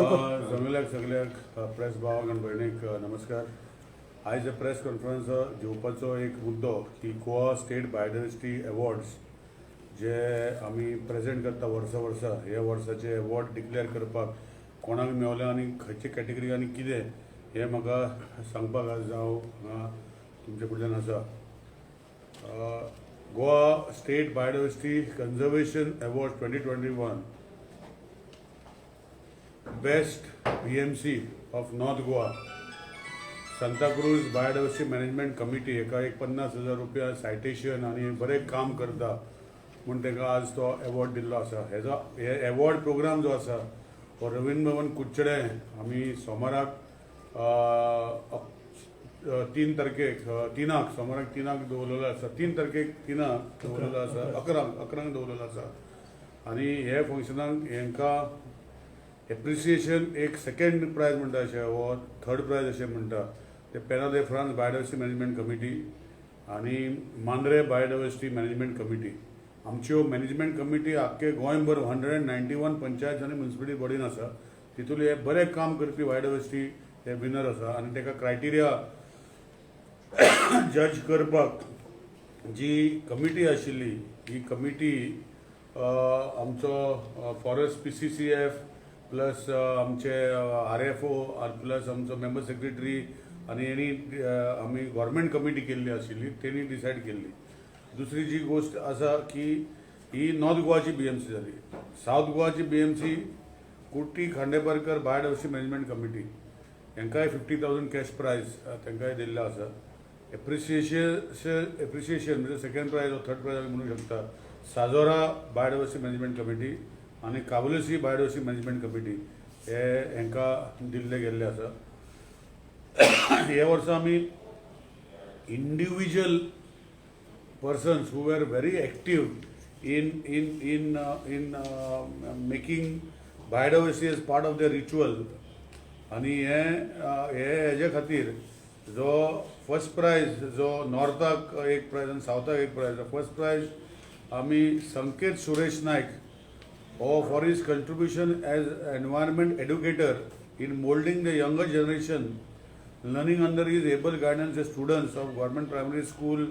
सगळ्याक प्रेस भावाक आनी भयणीक नमस्कार. आयज प्रेस कॉन्फरन्स घेवपाचो एक मुद्दो की गोवा स्टेट बायोडायवर्सिटी अवॉर्ड्स जे आमी प्रेजेंट करता वर्सा हे वर्साचे अवॉर्ड डिक्लेअर करपाक कोणाक मेवले आनी खंयचे कॅटेगरी आनी कितें हे म्हाका सांगपाक आज हांव तुमचे कडल्यान आसा. Goa state biodiversity conservation award 2021 best BMC of north Goa Santa Cruz biodiversity management committee एका 50,000 रुपया सायटेशन आनी बरें काम करता म्हूण ताका आज तो अवॉर्ड दिल्लो आसा. हे अवॉर्ड प्रोग्राम जो आसा हो रवींद्र भवन कुडचडे आमी सोमाराक 3 तारखेक सोमाराक 3 दवरलेलो आसा. 3 तारखेक 3 दवरलेलो आसा, 11 दवरलेलो आसा. आनी हे फंक्शनाक हांकां एप्रिसिएशन एक सेकंड प्रायज म्हणटा अशें वो थर्ड प्रायज अशें म्हणटा ते पेना de France biodiversity management committee आनी मांद्रे बायोडायवर्सिटी मॅनेजमेंट कमिटी आमच्यो मॅनेजमेंट कमिटी आख्खे गोंयभर 191 पंचायत आनी म्युनिसिपालिटी बॉडीन आसा. तितून हे बरें काम करपी बायोडायवर्सिटी हे विनर आसा आनी ताका क्रायटेरिया जज करपाक जी कमिटी आशिल्ली ही कमिटी आमचो फॉरेस्ट PCCF प्लस आमचे RFO प्लस आमचो मेंबर सेक्रेटरी आनी आमी गव्हर्मेंट कमिटी केल्ली आशिल्ली तेणी डिसायड केल्ली. दुसरी जी गोष्ट आसा की ही नॉर्थ गोवाची BMC जाली. सावथ गोवाची BMC Kurti Khandeparkar biodiversity management committee हांकांय 50,000 कॅश प्रायज तांकांय दिल्लो आसा. एप्रिसिएशन म्हणजे सेकंड प्रायज वा थर्ड प्रायज आमी म्हणूंक शकता. साजोरा बायोडायवर्सिटी मॅनेजमेंट कमिटी आनी काबुलसी बायोडायवर्सिटी मॅनेजमेंट कमिटी हे हांकां दिल्ले गेल्ले आसा. हे वर्सा आमी individual persons who were very active in making biodiversity as part of the ritual आनी हेजे खातीर जो फर्स्ट प्रायज जो नॉर्थाक एक प्रायज आनी सावथाक एक प्रायज. फर्स्ट प्रायज आमी संकेत सुरेश नायक for his contribution as environment educator in molding the younger generation, learning under his able guidance the students of government primary school,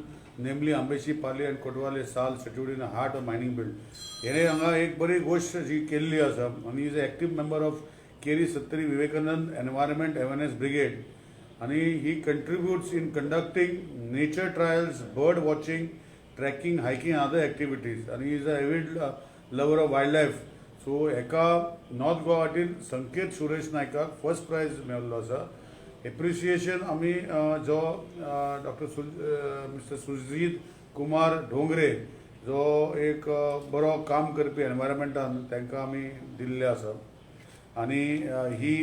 namely Ambeshi, Pali and Kotwale Sal, situated in the heart of mining belt. Here hanga ek bari gosh ji kelli asa and he is an active member of Keri Sattari Vivekanand Environment Awareness Brigade and he contributes in conducting nature trials, bird watching, trekking, hiking and other activities and he is an avid lover of wildlife. So एका north Goa वाटेन संकेत Suresh नायकाक first prize मेळिल्लो आसा. Appreciation आमी जो mister Sujit Kumar Dhongre जो एक बरो काम करपी एनवायरमेंटान तांकां आमी दिल्ले आसा आनी ही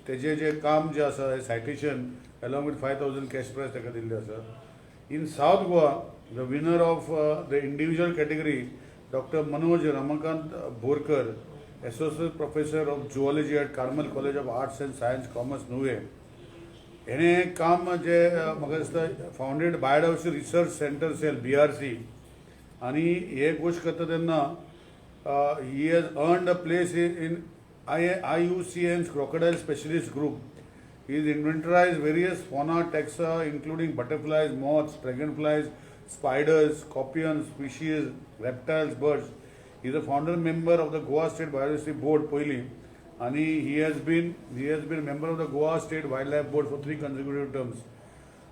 तेजें जें काम जें आसा citation along with 5,000 cash prize ताका दिल्ले आसा. In south Goa the winner of the individual category Dr. Manoj Ramakant Borkar, Associate Professor of Zoology at Carmel College of Arts and Science, Commerce, Nuve. He काम जे म्हाका दिसता founded biodiversity research centre cell BRC आनी हे गोश्ट करता तेन्ना he has earned a place in IUCN's crocodile specialist group. He has inventorized various fauna taxa including butterflies, moths, dragonflies, spiders, scorpions, species, reptiles, birds. He is a founder member of the Goa State Biodiversity Board Poili and he has been a member of the Goa State Wildlife Board for 3 consecutive terms.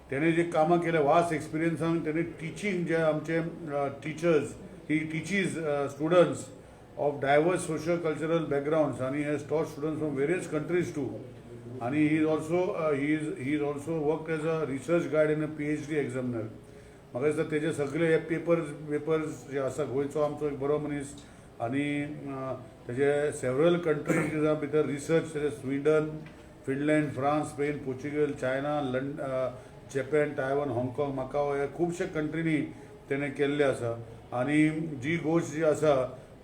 तेणे जे कामां केल्या vast एक्सपिरियन्सान तेणे teaching जे आमचे teachers he teaches students of diverse socio cultural backgrounds आणि has taught students from various countries too आणि he is also work as a research guide in a PhD examiner. म्हाका दिसता तेजे सगळे हे पेपर्स जे आसा गोंयचो आमचो एक बरो मनीस आनी तेजे सेवरल कंट्रीजा भितर research Sweden, Finland, France, Spain, Portugal, China, Japan, Taiwan, हाँगकाँग, मकाओ हे खुबशे कंट्रीनी तेणे केल्ले आसा. आनी जी गोश्ट जी आसा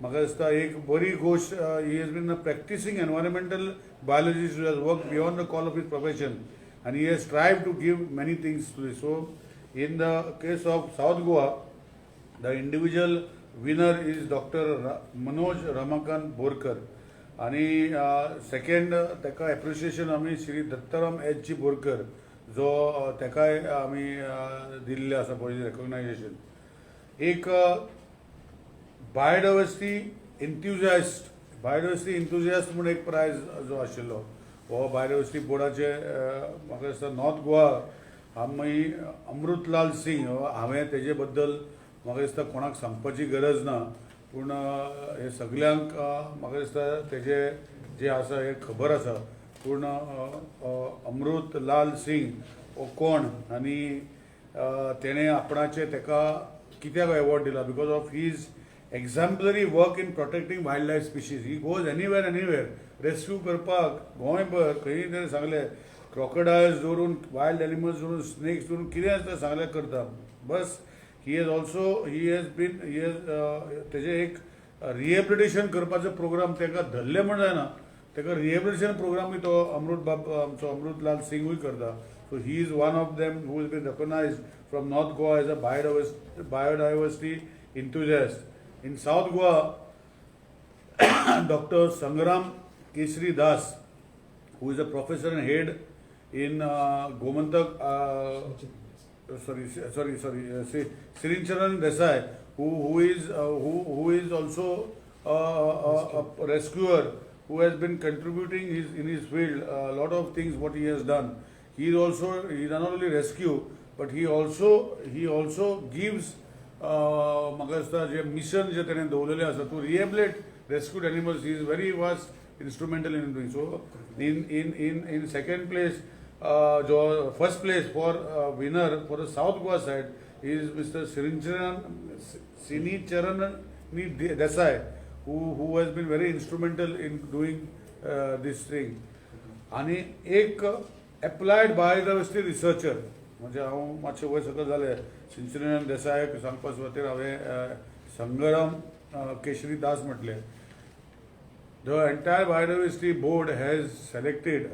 म्हाका दिसता एक बरी गोश्ट he has been practicing environmental biologist who has work beyond the call of his profession and he has strived to give many things to this. So in the case of South Goa, the individual winner is Dr. Manoj Ramakant Borkar आणि second ताका appreciation आमी Shri Dattaram H G Borkar जो ताकाय आमी दिल्ले आसा पळय रेकॉग्नायजेशन. एक बायोडायवर्सिटी इंथुजियास्ट म्हणून एक प्रायज जो आशिल्लो हो बायोडायवर्सिटी बोर्डाचे म्हाका दिसता नॉर्थ गोवा आमी अमृतलाल सिंग हांवें तेजे बद्दल म्हाका दिसता कोणाक सांगपाची गरज ना, पूण हे सगल्यांक म्हाका दिसता तेजे जे आसा हे खबर आसा. पूण अमृतलाल सिंग हो कोण आनी तेणें आपणाचे ताका कित्याक अवॉर्ड दिला? Because of his exemplary work in protecting wild life species. He goes anywhere rescue करपाक गोंयभर खंय तरी सांगलें क्रॉकोडायल्स दवरून वायल्ड एनिमल्स दवरून स्नेक्स दवरून कितें आसता सांगलें करता. बस ही हॅज बीन तेजे एक रिहेबिलिटेशन करपाचो प्रोग्राम ताका धरले म्हण जायना, ताका रिहेबिलिटेशन प्रोग्रामूय तो आमचो अमृतलाल सिंगूय करता. So he is one of them who is been recognized from north Goa as a biodiversity enthusiast. In South Goa, Dr. Sangram Kesari Das, who is a professor and head in Gomantak, Sirincharan Desai, who is also a rescuer who has been contributing in his field a lot of things what he has done. He not only rescue but he also gives म्हाका दिसता जे mission जे तेणें दवरलेलें आसा to rehabilitate rescued animals. He is very vast instrumental in doing. So in second place जो first place for winner for the south Goa side is mister सिनीचरण Desai who has been very instrumental in doing this thing. आणि एक applied biodiversity researcher म्हणजे हांव मातशें वयर सकयल जालें सिंचरण देसायाक सांगपा सुवातेर हांवें संग्राम केशरी दास म्हटलें. The entire biodiversity board has selected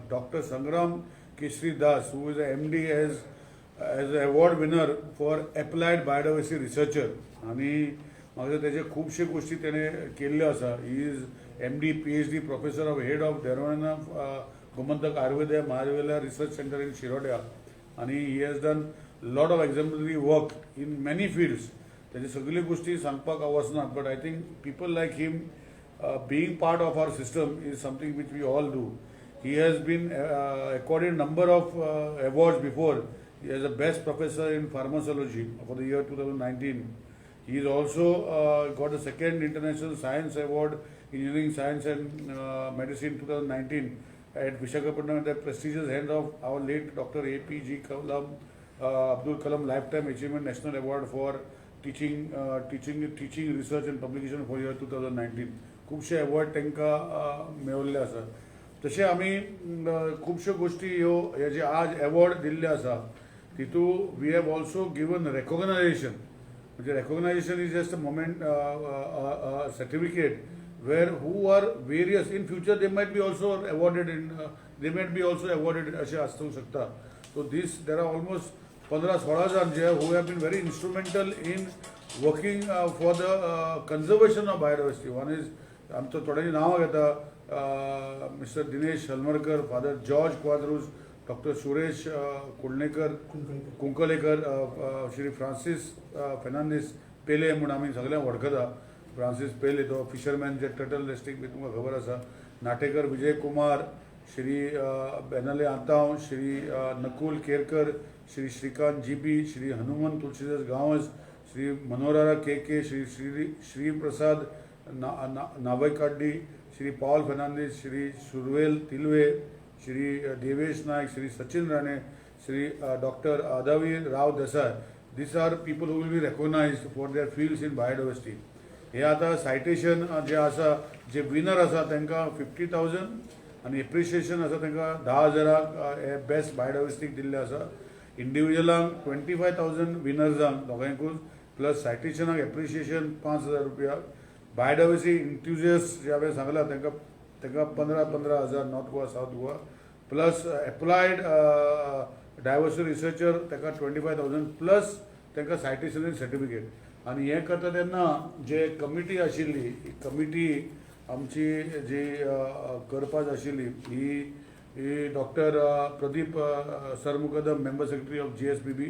Dr. Sangram Kesari Das, who is a MD as an award winner for applied biodiversity researcher. आणि म्हाका तेजे खुबशे गोश्टी तेणें केल्ल्यो आसा. He is MD PhD professor of head of डेरवाना Gomantak Ayurved Mahavidyalaya research centre in शिरोड्या. आणि he has done lot of exemplary work in many fields. तेजे सगळी गोश्टी सांगपाक हांव वचना, but I think people like him being part of our system is something which we all do. He has been accorded number of awards before. He is the best professor in pharmacology for the year 2019. He is also got the second International Science Award in Engineering Science and Medicine 2019 at Visakhapatnam at the prestigious hand of our late Dr. APG Kalam, Abdul Kalam Lifetime Achievement National Award for teaching research and publication for year 2019. खुबशे award तांकां मेळिल्ले आसा. तशें आमी खुबश्यो गोश्टी हे जे आज अवॉर्ड दिल्ले आसा तितू we have also given recognition. म्हणजे recognition is just a moment certificate where who are various in future they might be also awarded अशें आसूंक शकता. सो देर आर ऑलमोस्ट 15-16 जाण जे who have been very instrumental in working for the conservation of biodiversity. One is आमचं थोड्यांनी नांवां घेता mister Dinesh Halmarkar, father George Quadros, doctor Suresh Kunkalekar, Shri Francis Fernandes पेले म्हणून आमी सगळ्यांक वळखता. फ्रांसीस पेले तो फिशरमॅन जे टर्टल रेस्टिंग बी तुमकां खबर आसा. नाटेकर विजय कुमार, श्री बेनाले आतांव, Shri Nakul Kerkar, Shri Shrikant GB, Shri Hanumant Tulshidas Gawas, Shri Manohara K, Shri Prasad Navaykaddi, Shri Paul Fernandes, Shri Survel Tilve, Shri Devesh Naik, Shri Sachin Rane, Shri doctor Adavi Rao Desai. These are people who will be recognized for their fields in biodiversity. हे आतां सायटेशन जे आसा जे विनर आसा तांकां 50,000 आनी एप्रिशिएशन आसा तांकां 10,000 हे बेस्ट बायोडायवर्सिटीक दिल्ले आसा. इंडिविज्युअलांक 25,000 विनर्सांक दोगांयकूच प्लस सायटेशनाक एप्रिशिएशन 5,000 रुपया. बायोडायवर्सिटी इंथुजियस्ट जे हांवें सांगला तांकां 15,000 north Goa south Goa plus applied diversity researcher ताका 25,000 प्लस तांकां सायटेशन सर्टिफिकेट. आनी हें करता तेन्ना जे कमिटी आशिल्ली कमिटी आमची जी करपाच आशिल्ली ही doctor Pradeep Sarmukadam, member secretary of GSPB,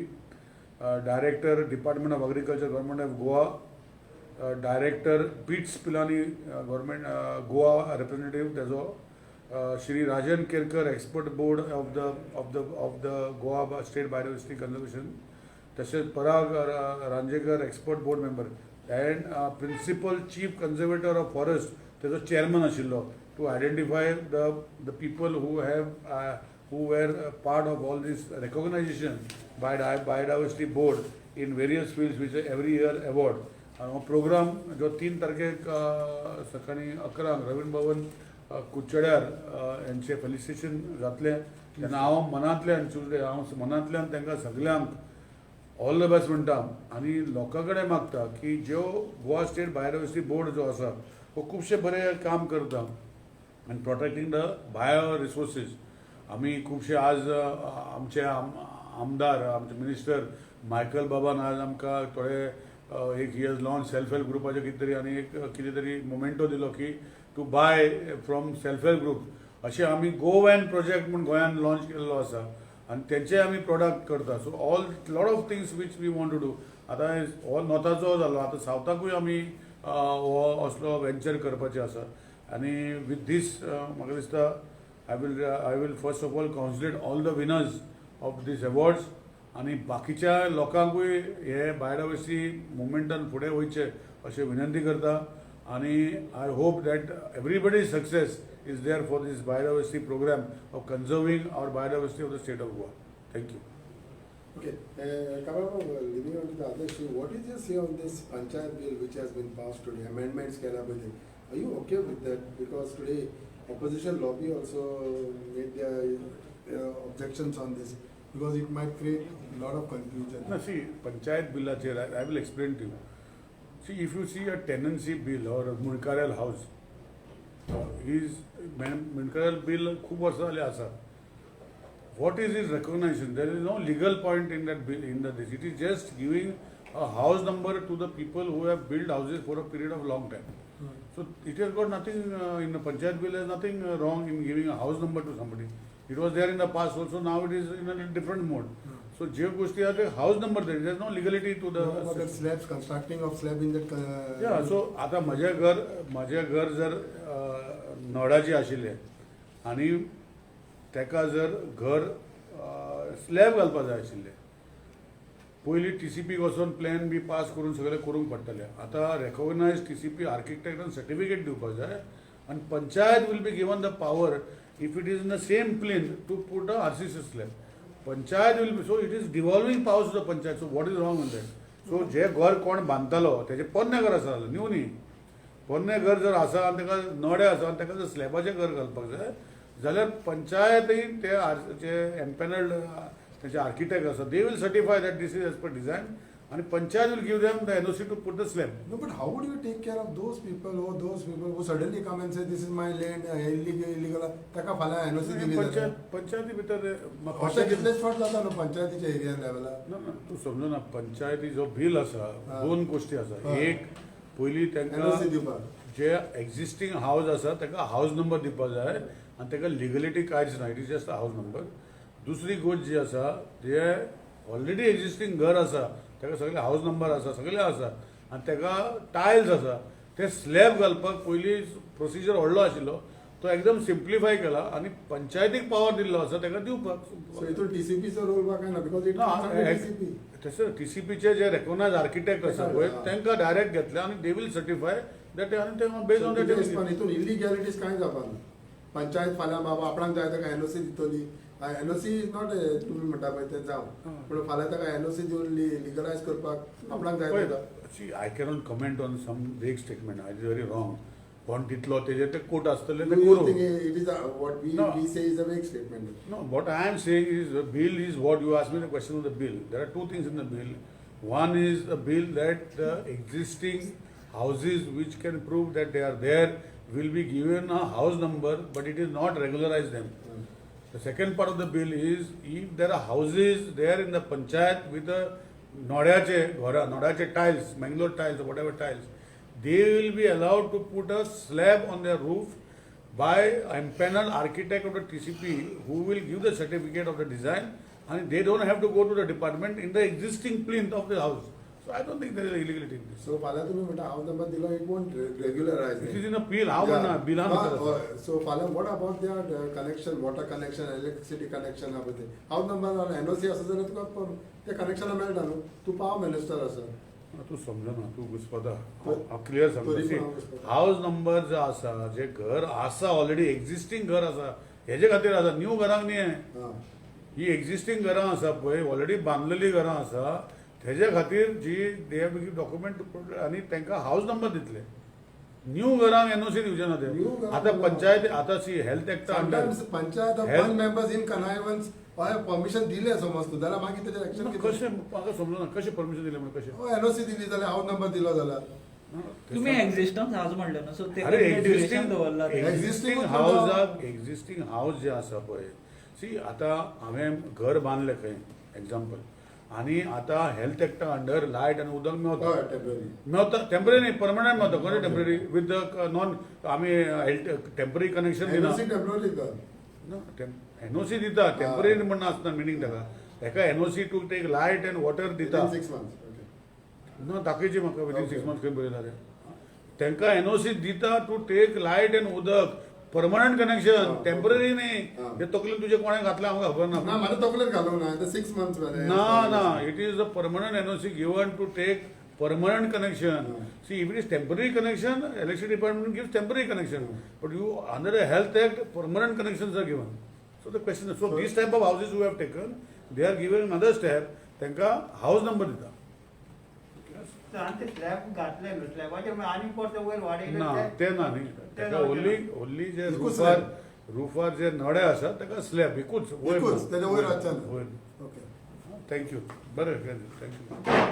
director department of agriculture, government of Goa, director BITS Pilani, government Goa representative तेजो, Shri Rajan Kerkar, expert board of the Goa state biodiversity conservation, तसेच Parag Ranjekar, expert board member, and principal chief conservator of forest तेजो chairman आशिल्लो, to identify the people who were part of all this recognition by biodiversity board in various fields which every year award. Programme जो 3 तारखेक सकाळी 11 रवींद्र भवन कुचड्यार यांचे felicitation जातले तेन्ना हांव मनांतल्यान हांव मनांतल्यान तांकां सगळ्यांक ऑल द बेस्ट म्हणटा आनी लोकां कडेन मागता की जो गोवा स्टेट बायोडायवर्सिटी बोर्ड जो आसा तो खूबशे बरें काम करता आनी प्रोटेक्टिंग द बायो रिसोर्सीस. आमी खूबशे आज आमचे आमदार, आमचे मिनिस्टर मायकल बाबान आज आमकां थोडे एक he has launch self help ग्रुपाचे कितें तरी आनी एक कितें तरी मोमेंटो दिलो की to buy from self help group अशें आमी गो वॅन प्रोजेक्ट म्हूण गोंयान लॉन्च केल्लो आसा आनी तेंचे आमी प्रोडक्ट करता. So all lot of things which we want to do. आतां हो नॉर्थाचो जालो, आतां सावथाकूय आमी हो असलो वेंचर करपाचें आसा आनी वीथ दीस म्हाका दिसता I will first of all congratulate all the winners of these awards आणि बाकीच्या लोकांकूय हे बायोडायवर्सिटी मुवमेंटान फुडें वयचे अशें विनंती करता आणि I hope that everybody success is there for this biodiversity programme of conserving our biodiversity of the state of Goa. Thank you. Okay, leaving on to the other issue, what is your say on this Panchayat bill which has been passed today, amendments Kerala? Are you okay with that? Because today opposition lobby also made their objections on this because it might create a lot of confusion. No, see, Panchayat bill, I will explain to you. See, if you see a tenancy bill or a Munkarial house, Munkarial bill खूप वर्ष झाले आसा. What is his recognition? There is no legal point in that bill. This, it is just giving a house number to the people who have built houses for a period of long time. So it has got nothing in the Panchayat bill. There is nothing wrong in giving a house number to somebody. It was there in the past also. Now it is in a different mode. So जे गोष्टी आहे ते house number there is no legality to the. No, but slabs, constructing of slab in that. Yeah. So आता माझे घर जर नोडाची आशिल्ले आणि तेका जर घर स्लॅब घालपाक जाय आशिल्ले पयलीं TCP वचून प्लॅन बी पास करून सगळें करूंक पडटलें. आतां रेकॉग्नायज TCP आर्किटेक्टान सर्टिफिकेट दिवपाक जाय आनी panchayat will be given the power if it is in the same plane to put a RCC slab. Panchayat will be, so it is devolving powers to the panchayat. So what is wrong in that? So जे घर कोण बांदतालो तेजे पोन्नें घर आसा new न्ही. पोन्नें घर जर आसा आनी ताका नोडे आसा आनी ताका जर स्लॅबाचें घर घालपाक जाय जाल्यार पंचायतय ते एम्पॅनल्ड तेचे आर्किटेक्ट आसा they will certify that this is as per design आणि panchayat will give them the NOC to put the slab. No, but how would you take care of those people who suddenly come and say this is my land, illegal? ताका फाल्यां NOC दिली जाता. पंचायती भितर इतलेच फावट जाता न्हू पंचायतीच्या एरिया लेवलार. ना तूं समजना पंचायती जो बिल आसा दोन गोष्टी आसा. एक पयलीं तांकां NOC दिवपाक जे एक्झिस्टींग हाऊस आसा ताका हाऊस नंबर दिवपाक जाय आनी ताका लिगलिटी कांयच ना. It is just house number. दुसरी गोष्ट जी आसा जे ऑलरेडी एक्झिस्टींग घर आसा ताका सगळे हाऊस नंबर आसा सगळें आसा आनी ताका टायल्स आसा ते स्लॅब घालपाक पयलीं प्रोसिजर व्हडलो आशिल्लो तो एकदम सिम्प्लिफाय केला आणि पंचायतीक पावर दिल्लो आसा ताका दिवपाक. सो हितून TCPचो रोल काय ना बिकॉज इट TCP. तसं TCPचे जे रेकॉग्नायज आर्किटेक्ट आसा पळय तांकां डायरेक्ट घेतले आनी दे वील सर्टिफाय दॅट आनी ते बेस्ड ऑन दॅट. हितून इलिगॅलिटीज कांय जावपा ना. पंचायत फाल्यां बाबा आपणाक जाय ताका NOC दितली. NOC इज नॉट तुमी म्हणटा पळय तें जावं पूण फाल्यां ताका NOC दिवन लिगलायज करपाक आपणाक जाय ताका. I cannot comment on some vague statement. I is very wrong. कोण दितलो तेजे ते कोर्ट आसतले ते करू. It is what we say is a vague statement. No, what I am saying is the bill is what you asked me the question of the bill. There are two things in the bill. One is the bill that the existing houses which can prove that they are there will be given a house number, but it is not regularized them. The second part of the bill is if there are houses there in the panchayat with a nodyache tiles, Mangalore tiles or whatever tiles, they will be allowed to put a slab on their roof by empaneled architect of the TCP who will give the certificate of the design, and they don't have to go to the department in the existing plinth of the house. So I don't think there is illegality in this. So फाल्यां तुम्ही म्हणटा house number दिलो, it won't regularize It it. is in a bill. How Yeah. na bill So फाल्यां what about their connection, water connection, electricity connection हा पळय house number NOC आसा जाल्यार तुका ते कनेक्शनां मेळटा न्हू. तूं पाव मिनिस्टर आसा. तू समजा ना तू घुसपता क्लियर तरी समजा पण हांव घुसपता. हाऊस नंबर जो आसा जे घर आसा ऑलरेडी एक्झिस्टिंग घर आसा हेजे खातीर आसा न्यू घरांक न्ही हें. हां. ही एक्झिस्टिंग घरां आसा पळय ऑलरेडी बांदलेली घरां आसा तेजे खातीर जी दे हॅव गिव डॉक्युमेंट आनी तांकां हाऊस नंबर दितले. न्यू घरांक एनओसी दिवचे ना ते. New घरांक आतां ना. पंचायत आतां सी हेल्थ एक्टा under Sometimes panchayat Health- one members in connivance permission दिले समज तूं जाल्यार मागीर तेजें एक्शन कितें? कशें म्हाका समजना कशें परमिशन दिलें म्हणून कशें NOC दिली जाल्यार हाऊस नंबर दिलो जाल्यार तुम्ही एक्झिस्टन्स हाऊस म्हणलं ना, सो ते अरे ड्युरेशन दवरला ते. एक्झिस्टिंग हाऊसाक एक्झिस्टिंग हाऊस जे आसा पळय सी आतां हांवें घर बांदलें खंय एक्झाम्पल आनी आतां हेल्थ एक्टा अंडर लायट आनी उदक मेवता हय टेम्पररी. मेवता टेम्पररी न्ही परमनंट मेवता खंय टेम्पररी विथ द नॉन आमी टेम्पररी कनेक्शन दिना NOC टेम्पररी कर. एनओसी दिता टेम्पररी म्हणून आसना मिनींग ताका हेका NOC to take light and water दिता. Within 6 months. Okay. ना दाखयची म्हाका विथीन Okay. 6 months खंय बरयला रे तांकां एनओसी दिता टू टेक लायट एंड उदक परमनंट कनेक्शन हा. टेम्पररी न्ही. हा. ते तकलेन तुजे कोणें घातलें हांव खबर ना ना. म्हाका तकलेर घालूंक ना. ते 6 months मरे. ना it is the permanent NOC given to take permanent connection. Hmm. See, if it is temporary connection, electricity department gives temporary connection. But you under the health act, permanent connections are given. So the question is, so these type of houses who have taken, they are given another step. त्यांका house number दिता. आणि ते slab घातलेलो स्लॅबाचेर आनी परत वयर वाडयले ना ते ना न्ही. ताका only जे एकूच रुफार जे नळे आसा ताका स्लॅब एकूच एकूच, तेच्या वयर वचचें ना. वयर. Okay. थँक्यू बरें थँक्यू